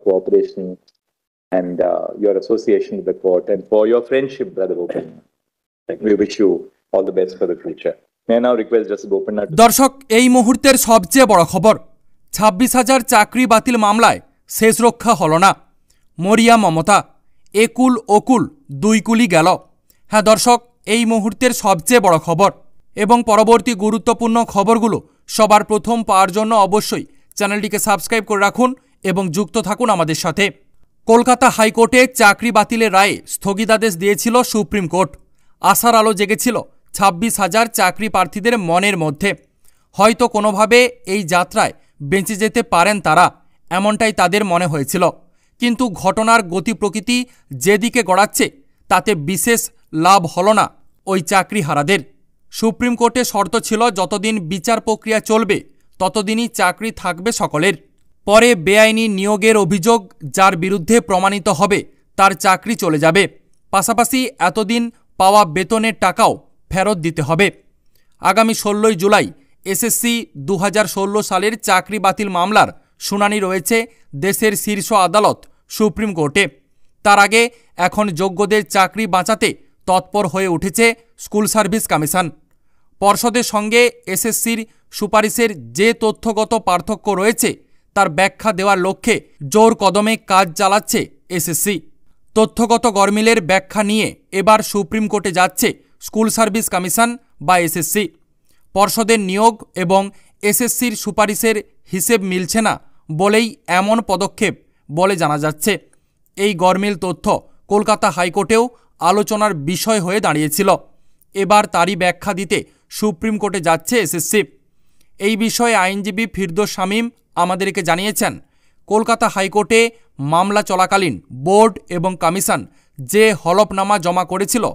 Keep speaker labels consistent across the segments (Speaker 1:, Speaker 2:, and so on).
Speaker 1: cooperation and your association with the court and for your friendship, Brother Bopanna. We wish you all the best for the future. May I now request Justice Bopanna to...
Speaker 2: দর্শক, এই মুহূর্তের সবচেয়ে বড় খবর, 26,000 চাকরি বাতিল মামলায় শেষ রক্ষা হল না। মরিয়া মমতা, একুল ওকুল দুই কুলি গেল। হ্যাঁ দর্শক, এই মুহূর্তের সবচেয়ে বড় খবর এবং পরবর্তী গুরুত্বপূর্ণ খবরগুলো সবার প্রথম পাওয়ার জন্য অবশ্যই চ্যানেলটিকে সাবস্ক্রাইব করে রাখুন এবং যুক্ত থাকুন আমাদের সাথে। কলকাতা হাইকোর্টে চাকরি বাতিলের রায়ে স্থগিতাদেশ দিয়েছিল সুপ্রিম কোর্ট। আশার আলো জেগেছিল 26,000 চাকরি প্রার্থীদের মনের মধ্যে। হয়তো কোনোভাবে এই যাত্রায় বেঁচে যেতে পারেন তারা, এমনটাই তাদের মনে হয়েছিল। কিন্তু ঘটনার গতি প্রকৃতি যেদিকে গড়াচ্ছে তাতে বিশেষ লাভ হলো না ওই চাকরিহারাদের। সুপ্রিম কোর্টে শর্ত ছিল যতদিন বিচার প্রক্রিয়া চলবে ততদিনই চাকরি থাকবে সকলের। পরে বেআইনি নিয়োগের অভিযোগ যার বিরুদ্ধে প্রমাণিত হবে তার চাকরি চলে যাবে, পাশাপাশি এতদিন পাওয়া বেতনের টাকাও ফেরত দিতে হবে। আগামী 16 জুলাই এসএসসি 2016 সালের চাকরি বাতিল মামলার শুনানি রয়েছে দেশের শীর্ষ আদালত সুপ্রিম কোর্টে। তার আগে এখন যোগ্যদের চাকরি বাঁচাতে তৎপর হয়ে উঠেছে স্কুল সার্ভিস কমিশন। পর্ষদের সঙ্গে এসএসসির সুপারিশের যে তথ্যগত পার্থক্য রয়েছে তার ব্যাখ্যা দেওয়ার লক্ষ্যে জোর কদমে কাজ চালাচ্ছে এসএসসি। তথ্যগত গরমিলের ব্যাখ্যা নিয়ে এবার সুপ্রিম কোর্টে যাচ্ছে স্কুল সার্ভিস কমিশন বা এসএসসি। পর্ষদের নিয়োগ এবং এসএসসির সুপারিশের হিসেব মিলছে না বলেই এমন পদক্ষেপ বলে জানা যাচ্ছে। এই গরমিল তথ্য কলকাতা হাইকোর্টেও আলোচনার বিষয় হয়ে দাঁড়িয়েছিল। এবার তারই ব্যাখ্যা দিতে সুপ্রিম কোর্টে যাচ্ছে এসএসসি। এই বিষয়ে আইনজীবী ফিরদৌস শামীম আমাদেরকে জানিয়েছেন, কলকাতা হাইকোর্টে মামলা চলাকালীন বোর্ড এবং কমিশন যে হলফনামা জমা করেছিল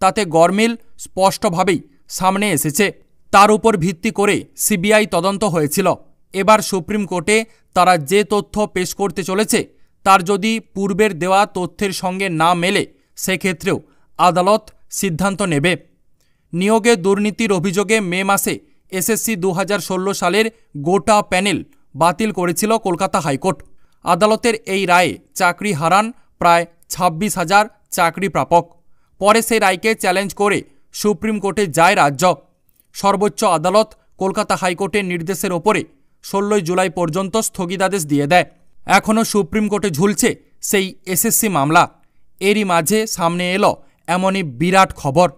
Speaker 2: তাতে গরমিল স্পষ্টভাবেই সামনে এসেছে। তার উপর ভিত্তি করে সিবিআই তদন্ত হয়েছিল। এবার সুপ্রিম কোর্টে তারা যে তথ্য পেশ করতে চলেছে তার যদি পূর্বের দেওয়া তথ্যের সঙ্গে না মেলে সেক্ষেত্রেও আদালত সিদ্ধান্ত নেবে। নিয়োগে দুর্নীতির অভিযোগে মে মাসে এসএসসি 2016 সালের গোটা প্যানেল বাতিল করেছিল কলকাতা হাইকোর্ট। আদালতের এই রায়ে চাকরি হারান প্রায় 26,000 চাকরি প্রাপক। পরে সেই রায়কে চ্যালেঞ্জ করে সুপ্রিম কোর্টে যায় রাজ্য। সর্বোচ্চ আদালত কলকাতা হাইকোর্টের নির্দেশের ওপরে 16 জুলাই পর্যন্ত স্থগিতাদেশ দিয়ে দেয়। এখনও সুপ্রিম কোর্টে ঝুলছে সেই এসএসসি মামলা। এরই মাঝে সামনে এলো এমনই বিরাট খবর।